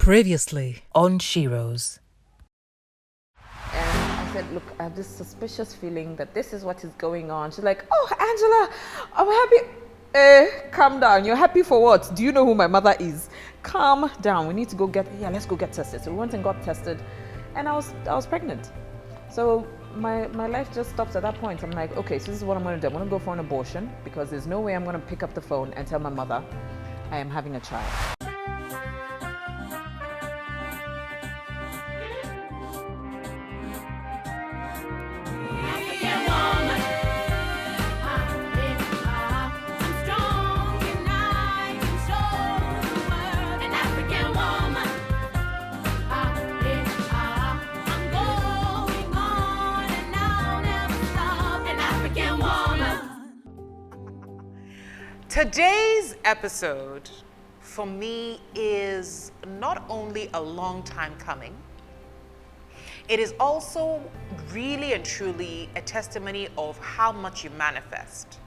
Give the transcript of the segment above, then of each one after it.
Previously on SHEREOS. And I said, look, I have this suspicious feeling that this is what is going on. She's like, oh, Angela, I'm happy. Calm down. You're happy for what? Do you know who my mother is? Calm down. We need to go let's go get tested. So we went and got tested, and I was pregnant. So my life just stops at that point. I'm like, okay, so this is what I'm going to do. I'm going to go for an abortion because there's no way I'm going to pick up the phone and tell my mother I am having a child. Today's episode, for me, is not only a long time coming, it is also really and truly a testimony of how much you manifest.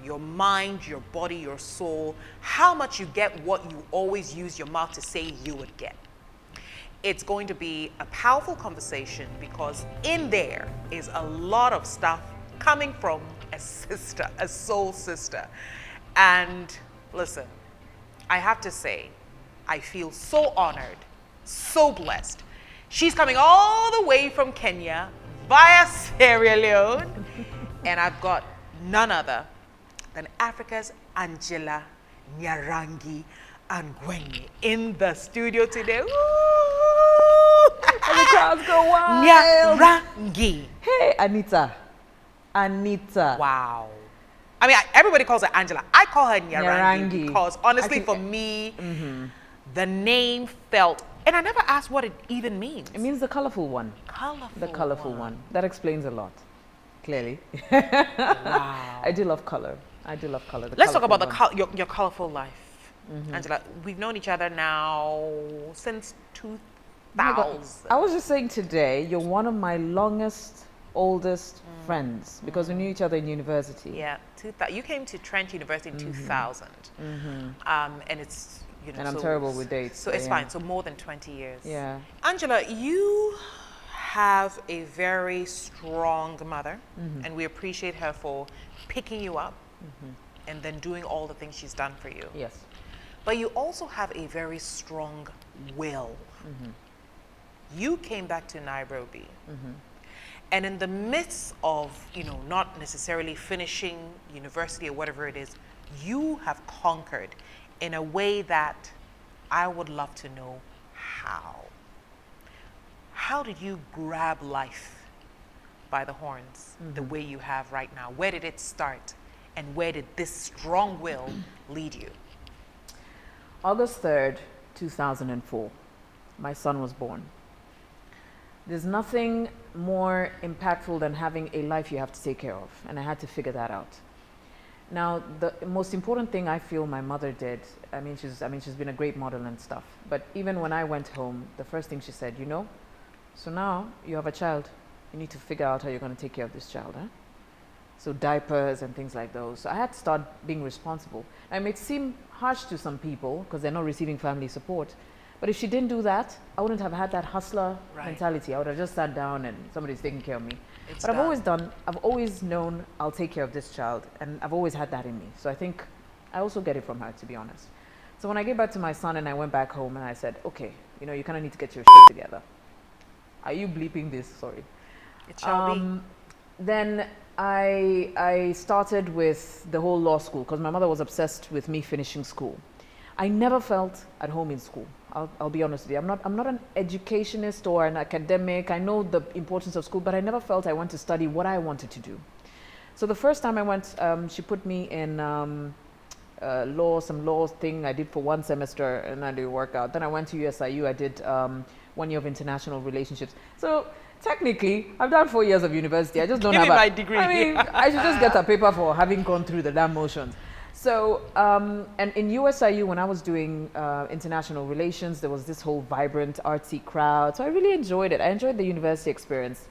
Your mind, your body, your soul, how much you get what you always use your mouth to say you would get. It's going to be a powerful conversation because in there is a lot of stuff coming from a sister, a soul sister. And listen, I have to say, I feel so honored, so blessed. She's coming all the way from Kenya via Sierra Leone, and I've got none other than Africa's Angela Nyarangi ANGWENYI in the studio today. Ooh. And the crowds go wild. Nyarangi. Hey, Anita. Wow. I mean, everybody calls her Angela. I call her Nyarangi because honestly, for me, the name felt, and I never asked what it even means. It means the colorful one. The colorful one. That explains a lot, clearly. Wow. I do love color. Let's talk about your colorful life, Angela. We've known each other now since 2000. I was just saying today, you're one of my oldest friends because we knew each other in university. Yeah, you came to Trent University in 2000, and it's and I'm terrible with dates. So it's fine. So more than 20 years. Yeah. Angela, you have a very strong mother, and we appreciate her for picking you up and then doing all the things she's done for you. Yes. But you also have a very strong will. You came back to Nairobi. And in the midst of, not necessarily finishing university or whatever it is, you have conquered in a way that I would love to know how. How did you grab life by the horns the way you have right now? Where did it start? And where did this strong will lead you? August 3rd, 2004, my son was born. There's nothing more impactful than having a life you have to take care of, and I had to figure that out. Now, the most important thing I feel my mother did, she's been a great model and stuff, but even when I went home, the first thing she said, so now you have a child, you need to figure out how you're going to take care of this child, huh? So diapers and things like those. So I had to start being responsible. It may seem harsh to some people because they're not receiving family support, but if she didn't do that, I wouldn't have had that hustler mentality. I would have just sat down and somebody's taking care of me. I've always known I'll take care of this child, and I've always had that in me. So I think I also get it from her, to be honest. So when I gave back to my son and I went back home and I said, okay, you kind of need to get your shit together. Are you bleeping this? Sorry. It shall be. Then I started with the whole law school because my mother was obsessed with me finishing school. I never felt at home in school. I'll be honest with you. I'm not an educationist or an academic. I know the importance of school, but I never felt I wanted to study what I wanted to do. So the first time I went, she put me in some law thing I did for one semester, and I did work out. Then I went to USIU. I did 1 year of international relationships. So technically, I've done 4 years of university. I just don't have my degree. I should just get a paper for having gone through the damn motions. So, and in USIU, when I was doing international relations, there was this whole vibrant, artsy crowd. So I really enjoyed it. I enjoyed the university experience.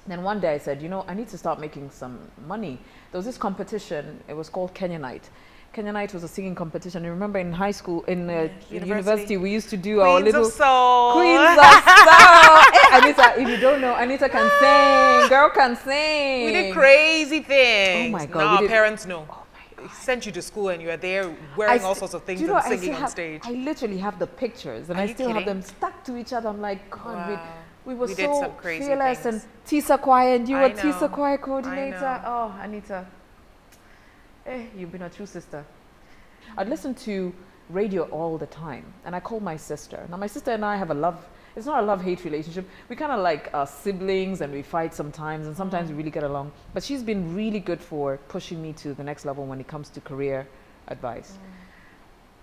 Then one day I said, I need to start making some money. There was this competition. It was called Kenyanite. Night was a singing competition. I remember in high school, in university, we used to do Queens our little of Soul. Queens of Soul. Hey, Anita, if you don't know, Anita can sing. Girl can sing. We did crazy things. Oh my God, No, we our did- parents know. Oh my They sent you to school and you are there wearing all sorts of things do you know, and I singing still on have- stage. I literally have the pictures, and Are I you still have kidding? them stuck to each other. I'm like, God, Wow. we were We did so some crazy fearless. things. And TISA choir, and you I were know. TISA choir I coordinator. know. Oh, Anita, you've been a true sister. I'd listen to radio all the time, and I called my sister. Now, my sister and I have a love. It's not a love-hate relationship. We kind of like siblings, and we fight sometimes, and sometimes we really get along. But she's been really good for pushing me to the next level when it comes to career advice.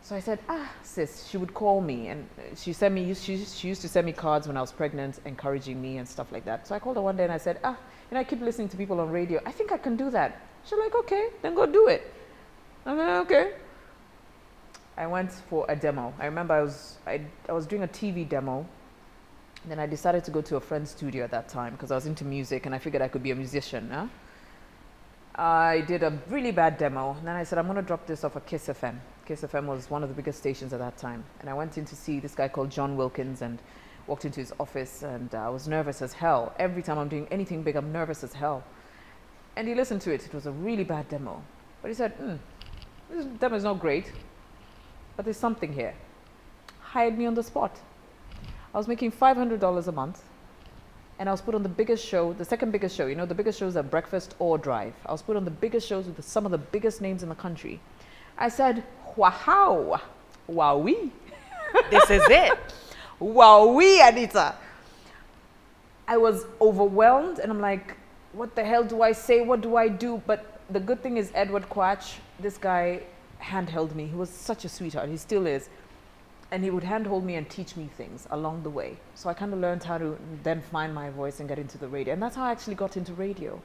So I said, sis, she would call me, and she used to send me cards when I was pregnant, encouraging me and stuff like that. So I called her one day and I said, I keep listening to people on radio. I think I can do that. She's like, okay, then go do it. I'm like, okay. I went for a demo. I remember I was doing a TV demo. Then I decided to go to a friend's studio at that time because I was into music and I figured I could be a musician. Huh? I did a really bad demo, and then I said, I'm going to drop this off at Kiss FM. Kiss FM was one of the biggest stations at that time. And I went in to see this guy called John Wilkins and walked into his office, and I was nervous as hell. Every time I'm doing anything big, I'm nervous as hell. And he listened to it. It was a really bad demo. But he said, this demo is not great, but there's something here. Hired me on the spot. I was making $500 a month. And I was put on the biggest show, the second biggest show. You know, the biggest shows are Breakfast or Drive. I was put on the biggest shows with some of the biggest names in the country. I said, wow, wowee. This is it. Wowee, Anita. I was overwhelmed, and I'm like, what the hell do I say? What do I do? But the good thing is Edward Quach, this guy handheld me. He was such a sweetheart. He still is. And he would handhold me and teach me things along the way. So I kind of learned how to then find my voice and get into the radio. And that's how I actually got into radio.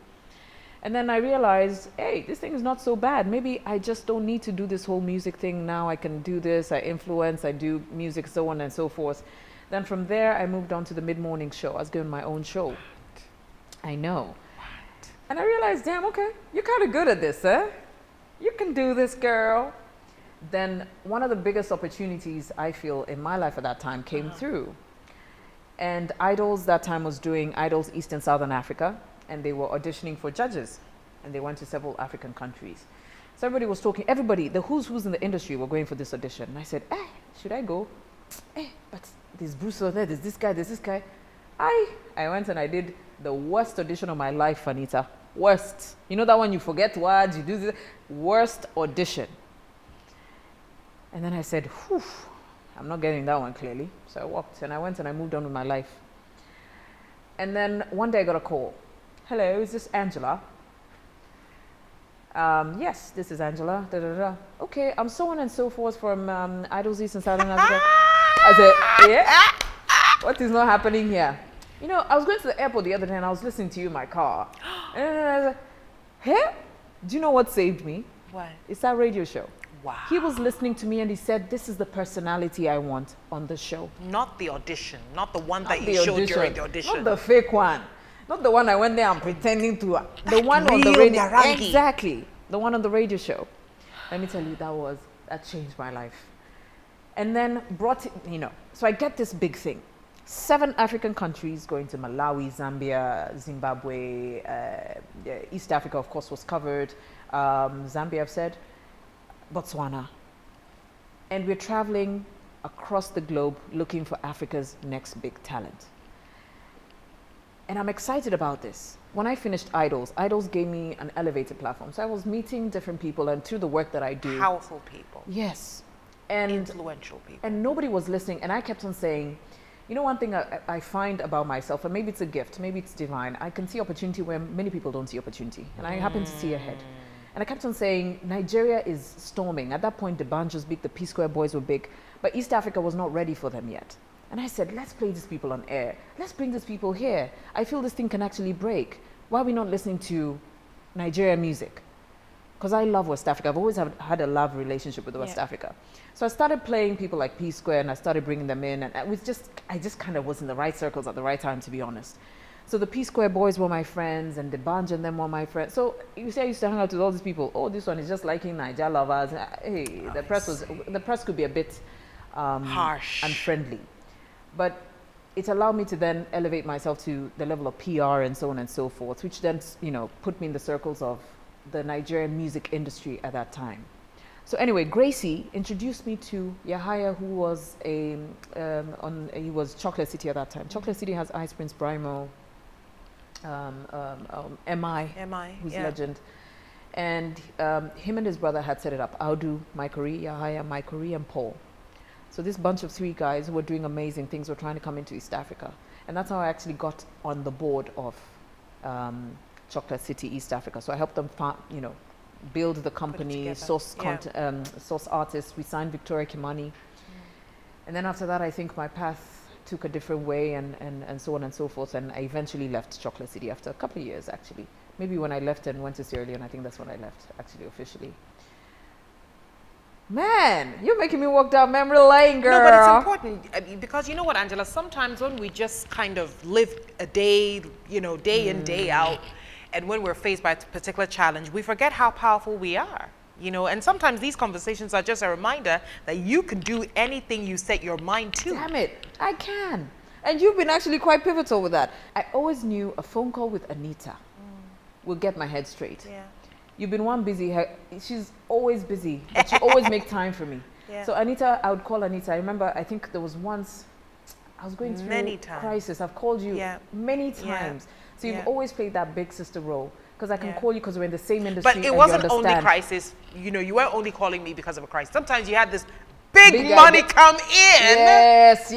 And then I realized, hey, this thing is not so bad. Maybe I just don't need to do this whole music thing now. I can do this, I influence, I do music, so on and so forth. Then from there, I moved on to the mid-morning show. I was given my own show. What? I know. What? And I realized, damn, okay, you're kind of good at this, eh? You can do this, girl. Then one of the biggest opportunities I feel in my life at that time came through. And Idols that time was doing Idols East and Southern Africa, and they were auditioning for judges, and they went to several African countries. So everybody was talking, the who's in the industry were going for this audition. And I said, should I go? But there's Bruce over there, there's this guy. I went and I did the worst audition of my life, Anita. Worst. You know that one you forget words, you do this. Worst audition. And then I said, whew, I'm not getting that one clearly. So I walked and I went and I moved on with my life. And then one day I got a call. Hello, is this Angela? Yes, this is Angela. Da, da, da. Okay, I'm so on and so forth from Idols East and Southern Africa. I said, yeah? What is not happening here? You know, I was going to the airport the other day and I was listening to you in my car. And I was like, hey? Do you know what saved me? What? It's that radio show. Wow. He was listening to me and he said, this is the personality I want on the show. Not the audition, not the one that Not you the showed audition, during the audition. Not the fake one. Not the one I went there and pretending to. The That one on the real radio. Narangi. Exactly. The one on the radio show. Let me tell you, that changed my life. And then brought it, so I get this big thing. 7 African countries going to Malawi, Zambia, Zimbabwe, East Africa, of course, was covered. Zambia, I've said. Botswana. And we're traveling across the globe looking for Africa's next big talent. And I'm excited about this. When I finished Idols gave me an elevated platform. So I was meeting different people, and through the work that I do. Powerful people. Yes. And Influential people. and nobody was listening. And I kept on saying, you know, one thing I find about myself, and maybe it's a gift, maybe it's divine, I can see opportunity where many people don't see opportunity. And I happen to see ahead. And I kept on saying, Nigeria is storming. At that point, the band was big, the P-Square boys were big, but East Africa was not ready for them yet. And I said, let's play these people on air. Let's bring these people here. I feel this thing can actually break. Why are we not listening to Nigerian music? Because I love West Africa. I've always had a love relationship with West Africa. So I started playing people like P-Square, and I started bringing them in. And I just kind of was in the right circles at the right time, to be honest. So the P Square boys were my friends, and the Banj and them were my friends. So you see, I used to hang out with all these people. Oh, this one is just liking Niger lovers. Hey, the press could be a bit harsh, unfriendly, but it allowed me to then elevate myself to the level of PR and so on and so forth, which then, you know, put me in the circles of the Nigerian music industry at that time. So anyway, Gracie introduced me to Yahaya, who was he was Chocolate City at that time. Chocolate City has Ice Prince Brimo, MI, who's legend. And him and his brother had set it up. Audu, Maikori, Yahaya, Maikori, and Paul. So this bunch of 3 guys who were doing amazing things were trying to come into East Africa. And that's how I actually got on the board of Chocolate City East Africa. So I helped them, you know, build the company, source artists. We signed Victoria Kimani. And then after that, I think my path took a different way and so on and so forth. And I eventually left Chocolate City after a couple of years, actually. Maybe when I left and went to Sierra Leone, I think that's when I left, actually, officially. Man, you're making me walk down memory lane, girl. No, but it's important because you know what, Angela, sometimes when we just kind of live a day, you know, day in, day out, and when we're faced by a particular challenge, we forget how powerful we are, you know, and sometimes these conversations are just a reminder that you can do anything you set your mind to. Damn it, I can. And you've been actually quite pivotal with that. I always knew a phone call with Anita will get my head straight. Yeah. You've been one busy, she's always busy, but she always make time for me. Yeah. So Anita, I would call Anita. I remember, I think there was once, I was going through many times. Crisis. I've called you many times. So you've always played that big sister role. Because I can call you because we're in the same industry. But it wasn't only crisis. You know, you weren't only calling me because of a crisis. Sometimes you had this big money come in. Yes.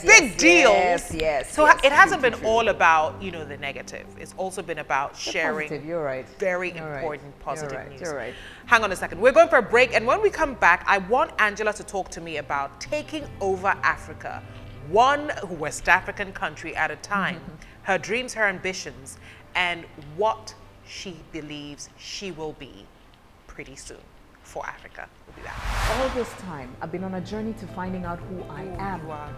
Big deals. Yes. So it hasn't been all about, you know, the negative. It's also been about sharing. Positive. You're right. Very important positive news. You're right. Hang on a second. We're going for a break, and when we come back, I want Angela to talk to me about taking over Africa, one West African country at a time, her dreams, her ambitions, and what she believes she will be pretty soon for Africa. We'll be back. All this time, I've been on a journey to finding out who I am. You are.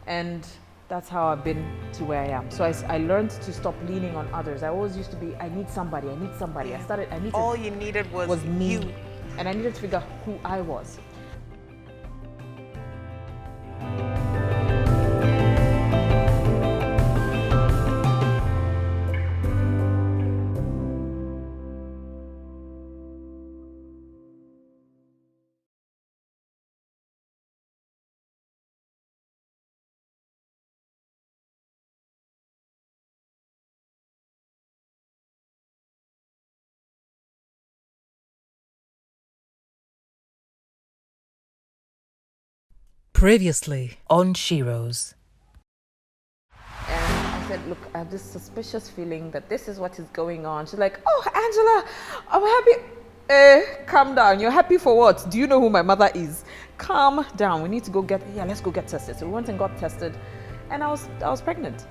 And that's how I've been to where I am. So I learned to stop leaning on others. I always used to be, I need somebody. Yeah. All you needed was me. you. And I needed to figure out who I was. Previously on Sheroes. And I said, look, I have this suspicious feeling that this is what is going on. She's like, oh, Angela, I'm happy. Calm down. You're happy for what? Do you know who my mother is? Calm down. We need to go let's go get tested. So we went and got tested, and I was pregnant.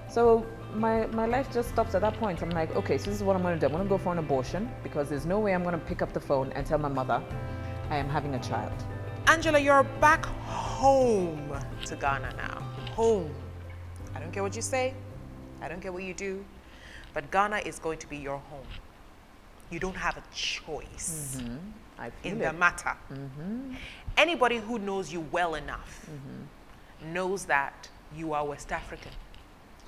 So my life just stops at that point. I'm like, okay, so this is what I'm going to do. I'm going to go for an abortion because there's no way I'm going to pick up the phone and tell my mother I am having a child. Angela, you're back home to Ghana now. Home. I don't care what you say. I don't care what you do. But Ghana is going to be your home. You don't have a choice in the matter. Anybody who knows you well enough knows that you are West African.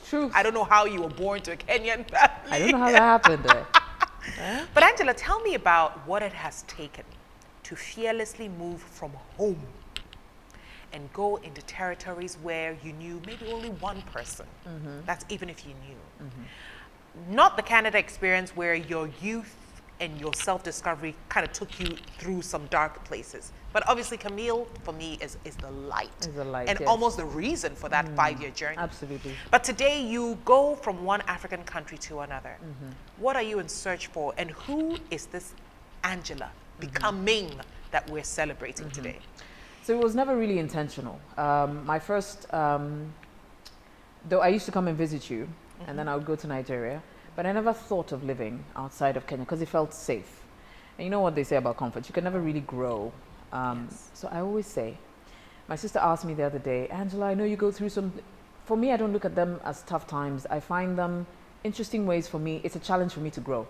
True. I don't know how you were born to a Kenyan family. I don't know how that happened. But Angela, tell me about what it has taken to fearlessly move from home and go into territories where you knew maybe only one person. That's even if you knew. Not the Canada experience where your youth and your self-discovery kind of took you through some dark places. But obviously Camille, for me, is the light. Is the light, and yes. Almost the reason for that 5-year journey. Absolutely. But today you go from one African country to another. What are you in search for? And who is this Angela becoming that we're celebrating today? So it was never really intentional. My first, though I used to come and visit you, and then I would go to Nigeria, but I never thought of living outside of Kenya because it felt safe. And you know what they say about comfort, you can never really grow. So I always say, my sister asked me the other day, Angela, I know you go through some for me, I don't look at them as tough times. I find them interesting ways for me. It's a challenge for me to grow.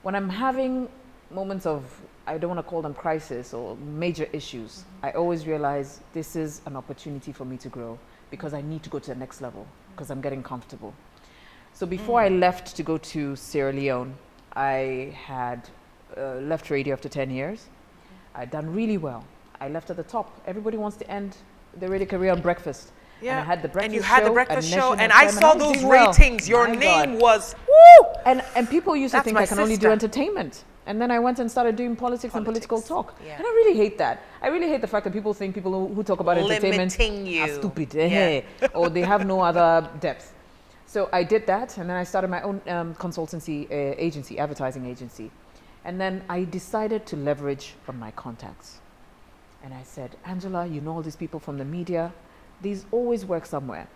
When I'm having moments of, I don't want to call them crisis or major issues, I always realize this is an opportunity for me to grow because I need to go to the next level because I'm getting comfortable. So before I left to go to Sierra Leone, I had left radio after 10 years. I'd done really well. I left at the top. Everybody wants to end their radio career on breakfast. Yeah. And I had the breakfast and you had show the breakfast at show, National and I FM, saw was those doing well. ratings. Your My name God. was woo. And people used to That's think my I can only do sister. entertainment. And then I went and started doing politics and political talk. Yeah. And I really hate that. I really hate the fact that people think people who talk about entertainment Limiting you. are stupid. Yeah. Or they have no other depth. So I did that, and then I started my own consultancy agency, advertising agency. And then I decided to leverage on my contacts. And I said, Angela, you know all these people from the media. These always work somewhere.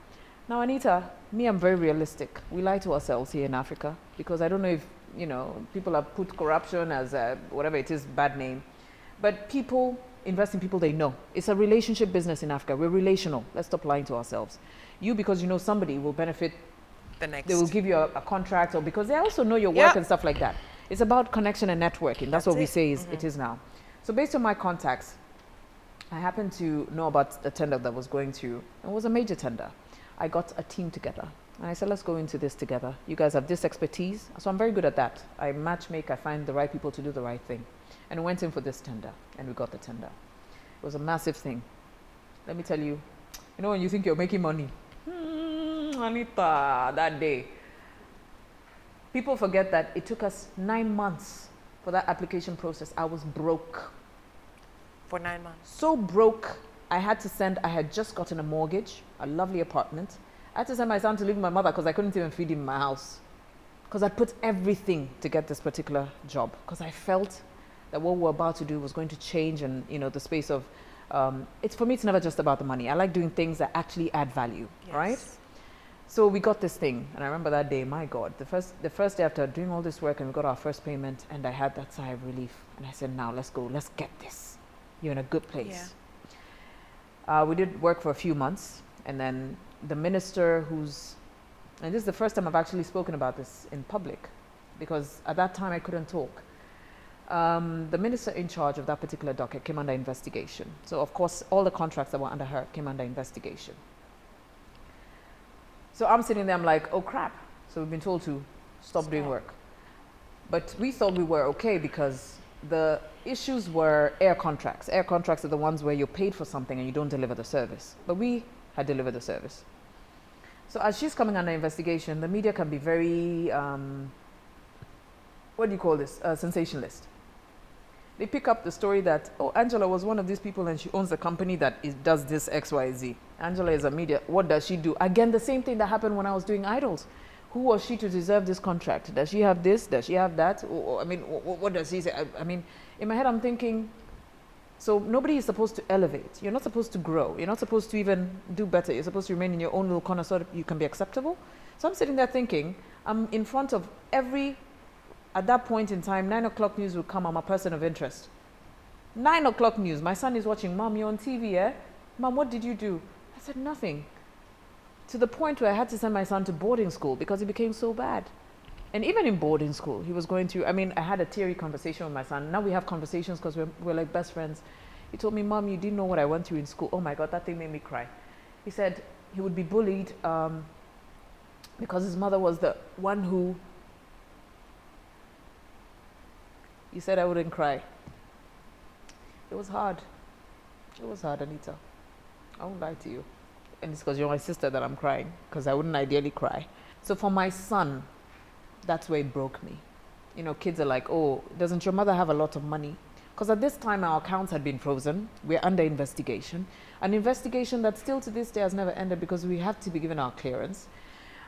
Now, Anita, me, I'm very realistic. We lie to ourselves here in Africa because I don't know if, you know, people have put corruption as whatever it is, bad name. But people invest in people they know. It's a relationship business in Africa. We're relational. Let's stop lying to ourselves. You, because you know somebody will benefit, The next. they will give you a contract, or because they also know your work Yeah. and stuff like that. It's about connection and networking. That's what we it. say it is now. So based on my contacts, I happened to know about the tender that was going through. It was a major tender. I got a team together. And I said, let's go into this together. You guys have this expertise. So I'm very good at that. I matchmake, I find the right people to do the right thing. And we went in for this tender, and we got the tender. It was a massive thing. Let me tell you, you know when you think you're making money? Anita, that day. People forget that it took us 9 months for that application process. I was broke. For 9 months. So broke, I had just gotten a mortgage, a lovely apartment. I had to send my son to live with my mother because I couldn't even feed him in my house. Because I put everything to get this particular job. Because I felt that what we were about to do was going to change, and you know, the space of, for me, it's never just about the money. I like doing things that actually add value, Yes. right? So we got this thing, and I remember that day, my God, the first day after doing all this work, and we got our first payment, and I had that sigh of relief. And I said, now let's go, let's get this. You're in a good place. Yeah. We did work for a few months, and then the minister and this is the first time I've actually spoken about this in public, because at that time I couldn't talk. The minister in charge of that particular docket came under investigation. So of course, all the contracts that were under her came under investigation. So I'm sitting there, I'm like, oh crap. So we've been told to stop doing work. But we thought we were okay because the issues were air contracts. Air contracts are the ones where you're paid for something and you don't deliver the service. But we had delivered the service. So as she's coming under investigation, the media can be very, what do you call this? Sensationalist. They pick up the story that, oh, Angela was one of these people and she owns a company that does this X, Y, Z. Angela is a media. What does she do? Again, the same thing that happened when I was doing Idols. Who was she to deserve this contract? Does she have this? Does she have that? I mean, what does he say? I mean, in my head, I'm thinking, so nobody is supposed to elevate. You're not supposed to grow. You're not supposed to even do better. You're supposed to remain in your own little corner so that you can be acceptable. So I'm sitting there thinking, I'm in front of at that point in time, 9 o'clock news will come. I'm a person of interest. 9 o'clock news. My son is watching. Mom, you're on TV, eh? Mom, what did you do? I said, nothing. To the point where I had to send my son to boarding school because it became so bad. And even in boarding school, he was going through, I mean, I had a teary conversation with my son. Now we have conversations because we're like best friends. He told me, Mom, you didn't know what I went through in school. Oh my God, that thing made me cry. He said he would be bullied because his mother was the one who, he said I wouldn't cry. It was hard. It was hard, Anita. I won't lie to you. And it's because you're my sister that I'm crying, because I wouldn't ideally cry. So for my son, that's where it broke me. You know, kids are like, oh, doesn't your mother have a lot of money? Because at this time, our accounts had been frozen. We're under investigation. An investigation that still to this day has never ended because we have to be given our clearance.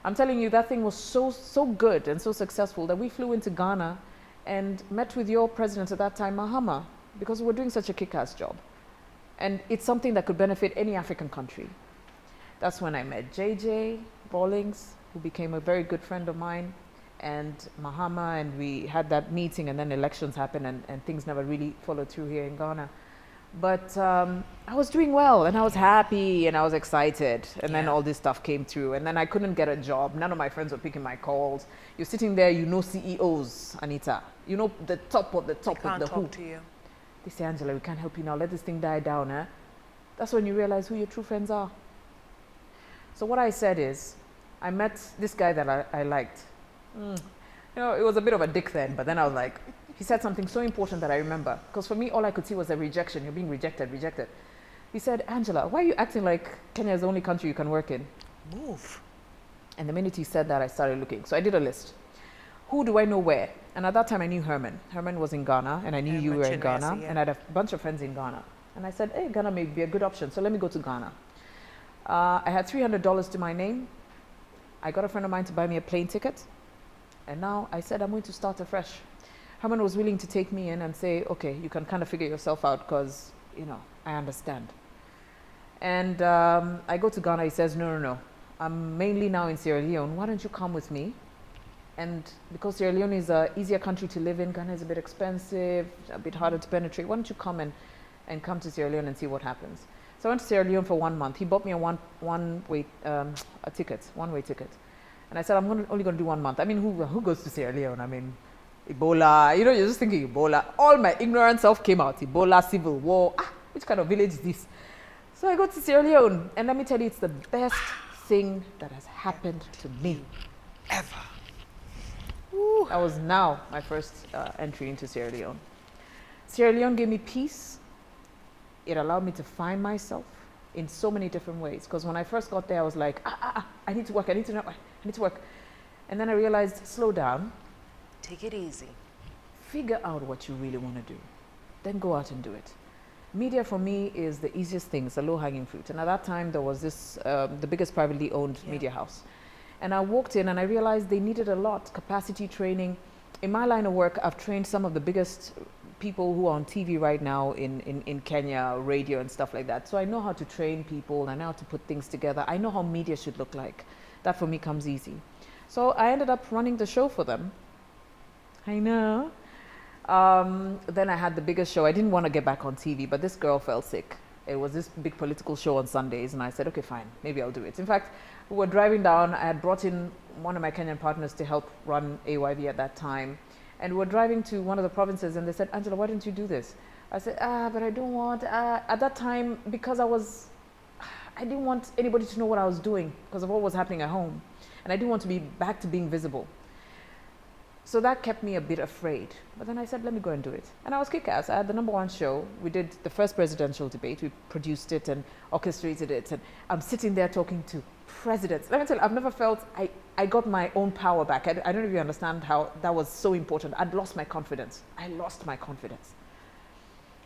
I'm telling you, that thing was so good and so successful that we flew into Ghana and met with your president at that time, Mahama, because we were doing such a kick-ass job. And it's something that could benefit any African country. That's when I met JJ Rawlings, who became a very good friend of mine, and Mahama, and we had that meeting, and then elections happened, and things never really followed through here in Ghana. But I I was doing well and I was happy and I was excited. And then Yeah. all this stuff came through. And then I couldn't get a job. None of my friends were picking my calls. You're sitting there, you know CEOs, Anita. You know the top of the top of Can't the who. talk to you. They say, Angela, we can't help you now. Let this thing die down. Eh? That's when you realize who your true friends are. So what I said is, I met this guy that I liked. You know, it was a bit of a dick then, but then I was like, he said something so important that I remember. Because for me, all I could see was a rejection. You're being rejected, rejected. He said, Angela, why are you acting like Kenya is the only country you can work in? Move. And the minute he said that, I started looking. So I did a list. Who do I know where? And at that time, I knew Herman. Herman was in Ghana, and I knew you were in Ghana. Yeah. And I had a bunch of friends in Ghana. And I said, hey, Ghana may be a good option, so let me go to Ghana. I had $300 to my name. I got a friend of mine to buy me a plane ticket. And now I said, I'm going to start afresh. Herman was willing to take me in and say, okay, you can kind of figure yourself out because, you know, I understand. And I go to Ghana. He says, no. I'm mainly now in Sierra Leone. Why don't you come with me? And because Sierra Leone is an easier country to live in, Ghana is a bit expensive, a bit harder to penetrate. Why don't you come and come to Sierra Leone and see what happens? So I went to Sierra Leone for 1 month. He bought me a one-way ticket. And I said, I'm only going to do 1 month. I mean, who goes to Sierra Leone? I mean, Ebola, you know, you're just thinking Ebola. All my ignorant self came out. Ebola, civil war. Which kind of village is this? So I go to Sierra Leone, and let me tell you, it's the best thing that has happened to me. Ever. That was now my first entry into Sierra Leone. Sierra Leone gave me peace. It allowed me to find myself in so many different ways. Because when I first got there, I was like, I need to work, I need to work. And then I realized, slow down. Take it easy. Figure out what you really want to do. Then go out and do it. Media for me is the easiest thing. It's a low-hanging fruit. And at that time, there was this, the biggest privately owned media house. And I walked in and I realized they needed a lot, capacity training. In my line of work, I've trained some of the biggest people who are on TV right now in Kenya, radio and stuff like that. So I know how to train people. I know how to put things together. I know how media should look like. That for me comes easy. So I ended up running the show for them. I know. Then I had the biggest show. I didn't want to get back on TV, but this girl fell sick. It was this big political show on Sundays, and I said, okay, fine, maybe I'll do it. In fact, we were driving down. I had brought in one of my Kenyan partners to help run AYV at that time. And we were driving to one of the provinces, and they said, Angela, why don't you do this? I said, but I don't want, at that time, because I didn't want anybody to know what I was doing because of what was happening at home. And I didn't want to be back to being visible. So that kept me a bit afraid. But then I said, let me go and do it. And I was kick-ass. I had the #1 show. We did the first presidential debate. We produced it and orchestrated it. And I'm sitting there talking to presidents. Let me tell you, I've never felt I got my own power back. I don't know if you understand how that was so important. I'd lost my confidence. I lost my confidence.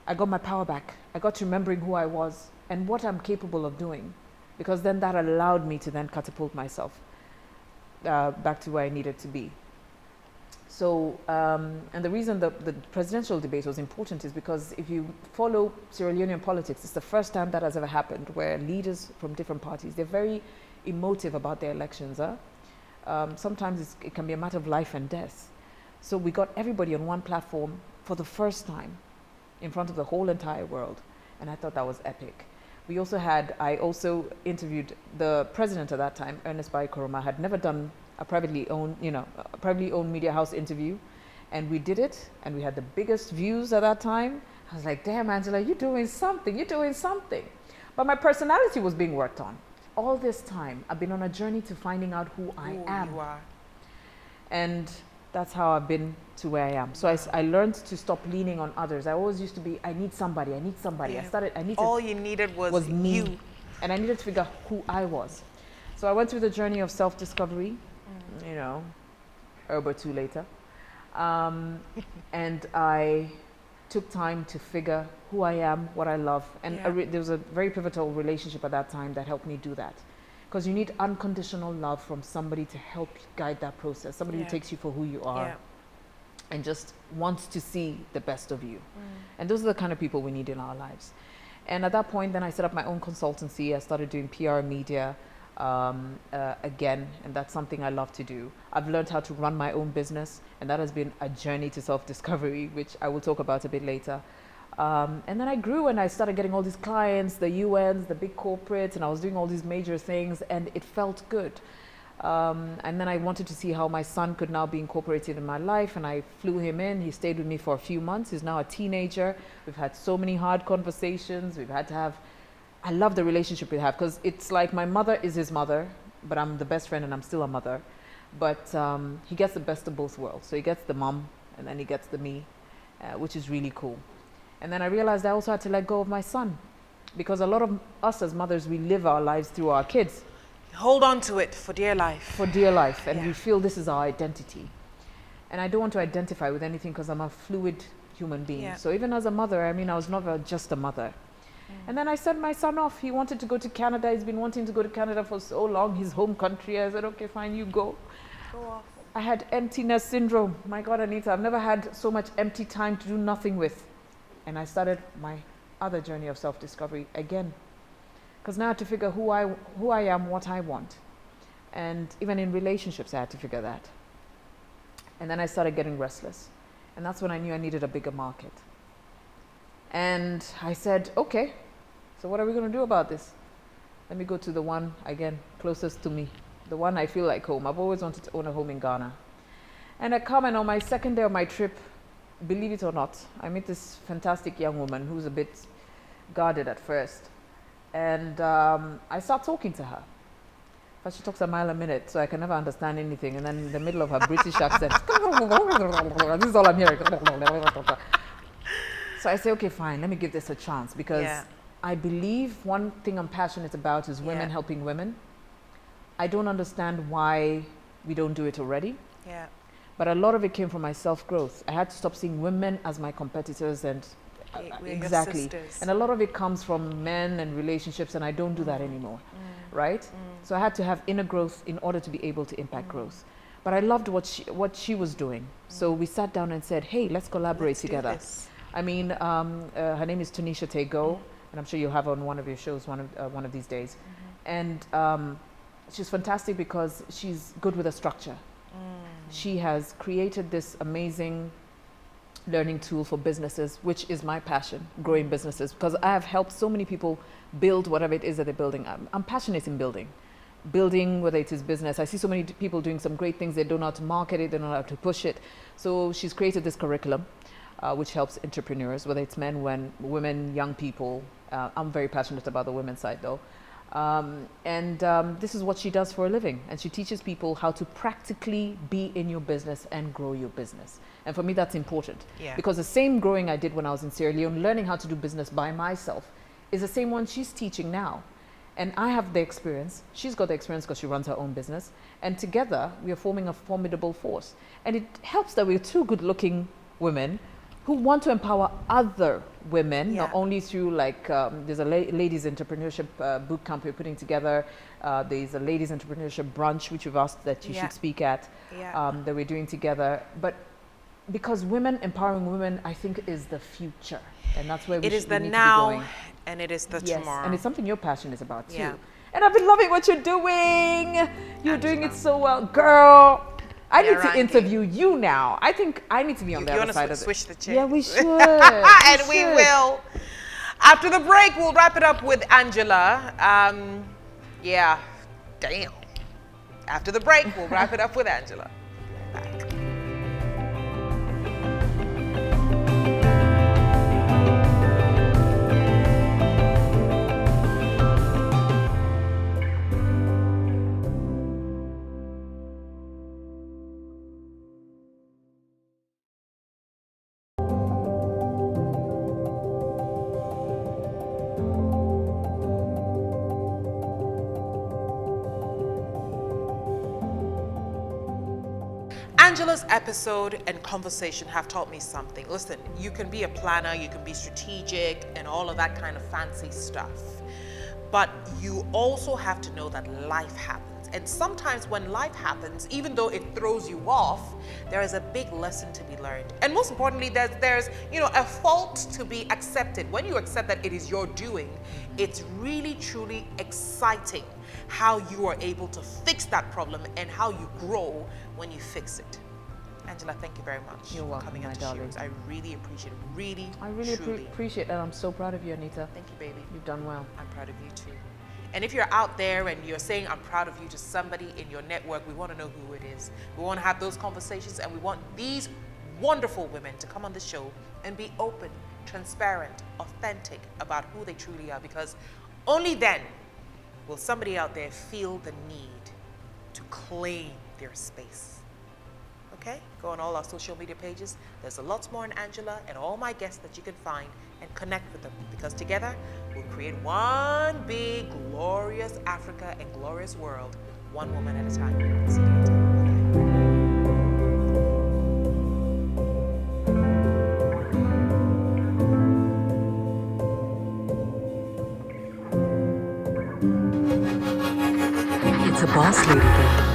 I got my power back. I got to remembering who I was and what I'm capable of doing. Because then that allowed me to then catapult myself back to where I needed to be. So, and the reason the presidential debate was important is because if you follow Sierra Leonean politics, it's the first time that has ever happened where leaders from different parties, they're very emotive about their elections. Sometimes it can be a matter of life and death. So we got everybody on one platform for the first time in front of the whole entire world. And I thought that was epic. I also interviewed the president at that time, Ernest Bai Koroma, had never done a privately owned media house interview, and we did it, and we had the biggest views at that time. I was like, damn, Angela, you're doing something. But my personality was being worked on. All this time, I've been on a journey to finding out who I am. You are. And that's how I've been to where I am. So I learned to stop leaning on others. I always used to be, I need somebody. Yeah. All you needed was me. you. And I needed to figure out who I was. So I went through the journey of self-discovery, Herb or two later. And I took time to figure who I am, what I love. And there was a very pivotal relationship at that time that helped me do that. Because you need unconditional love from somebody to help guide that process. Somebody who takes you for who you are and just wants to see the best of you. And those are the kind of people we need in our lives. And at that point, then I set up my own consultancy. I started doing PR media again, and that's something I love to do. I've learned how to run my own business, and that has been a journey to self-discovery, which I will talk about a bit later. And then I grew and I started getting all these clients, the UNs, the big corporates, and I was doing all these major things, and it felt good. And then I wanted to see how my son could now be incorporated in my life, and I flew him in. He stayed with me for a few months. He's now a teenager. We've had so many hard conversations. We've had to have, I love the relationship we have, because it's like my mother is his mother, but I'm the best friend and I'm still a mother. But he gets the best of both worlds. So he gets the mom and then he gets the me, which is really cool. And then I realized I also had to let go of my son, because a lot of us as mothers, we live our lives through our kids. Hold on to it for dear life. For dear life. And Yeah. we feel this is our identity. And I don't want to identify with anything because I'm a fluid human being. Yeah. So even as a mother, I mean, I was never just a mother. And then I sent my son off. He wanted to go to Canada. He's been wanting to go to Canada for so long, his home country. I said, okay, fine, you go. Go off. I had emptiness syndrome. My God, Anita, I've never had so much empty time to do nothing with. And I started my other journey of self-discovery again. Because now I had to figure who I am, what I want. And even in relationships, I had to figure that. And then I started getting restless. And that's when I knew I needed a bigger market. And I said, okay, so what are we going to do about this? Let me go to the one, again, closest to me. The one I feel like home. I've always wanted to own a home in Ghana. And I come, and on my second day of my trip, believe it or not, I meet this fantastic young woman who's a bit guarded at first. And I start talking to her. But she talks a mile a minute, so I can never understand anything. And then in the middle of her British accent, this is all I'm hearing. So I say, okay, fine, let me give this a chance, because Yeah. I believe one thing I'm passionate about is women Yeah. helping women. I don't understand why we don't do it already. Yeah. But a lot of it came from my self-growth. I had to stop seeing women as my competitors, and We're your exactly. sisters. And a lot of it comes from men and relationships, and I don't do that anymore, right? So I had to have inner growth in order to be able to impact growth. But I loved what she was doing. So we sat down and said, hey, let's collaborate Let's do together. this. I mean, her name is Tanisha Tego, and I'm sure you'll have her on one of your shows one of these days. And she's fantastic because she's good with a structure. She has created this amazing learning tool for businesses, which is my passion, growing businesses, because I have helped so many people build whatever it is that they're building. I'm passionate in building, whether it is business. I see so many people doing some great things. They don't know how to market it, they don't know how to push it. So she's created this curriculum, which helps entrepreneurs, whether it's men, women, young people. I'm very passionate about the women's side though. This is what she does for a living, and she teaches people how to practically be in your business and grow your business. And for me, that's important, Yeah. because the same growing I did when I was in Sierra Leone, learning how to do business by myself, is the same one she's teaching now. And I have the experience, she's got the experience because she runs her own business, and together we are forming a formidable force. And it helps that we're two good-looking women who want to empower other women, Yeah. not only through like, there's a ladies entrepreneurship boot camp we're putting together. There's a ladies entrepreneurship brunch, which we've asked that you Yeah. should speak at, Yeah. that we're doing together. But because empowering women, I think, is the future. And that's where we It is should the we need now, to be going. and it is the Yes, tomorrow. and it's something you're passionate about too. Yeah. And I've been loving what you're doing. You're doing it Angela. so well, girl. I Yeah, need to Ranky. interview you now. I think I need to be on You the other wanna side of switch it. the chairs? Yeah, we should. And we should. will. After the break, we'll wrap it up with Angela. Yeah, damn. After the break, we'll wrap it up with Angela. Back. Angela's episode and conversation have taught me something. Listen, you can be a planner, you can be strategic and all of that kind of fancy stuff. But you also have to know that life happens. And sometimes when life happens, even though it throws you off, there is a big lesson to be learned. And most importantly, there's a fault to be accepted. When you accept that it is your doing, it's really, truly exciting how you are able to fix that problem and how you grow when you fix it. Angela, thank you very much You're for welcome, coming my on to darling. Sheroes. I really appreciate it. Really, I really truly. appreciate that. I'm so proud of you, Anita. Thank you, baby. You've done well. I'm proud of you too. And if you're out there and you're saying I'm proud of you to somebody in your network, we want to know who it is. We want to have those conversations, and we want these wonderful women to come on the show and be open, transparent, authentic about who they truly are, because only then will somebody out there feel the need to claim their space. Okay? Go on all our social media pages. There's a lot more on Angela and all my guests that you can find, and connect with them, because together we'll create one big, glorious Africa and glorious world, one woman at a time. See you later. Bye-bye. It's a boss lady thing.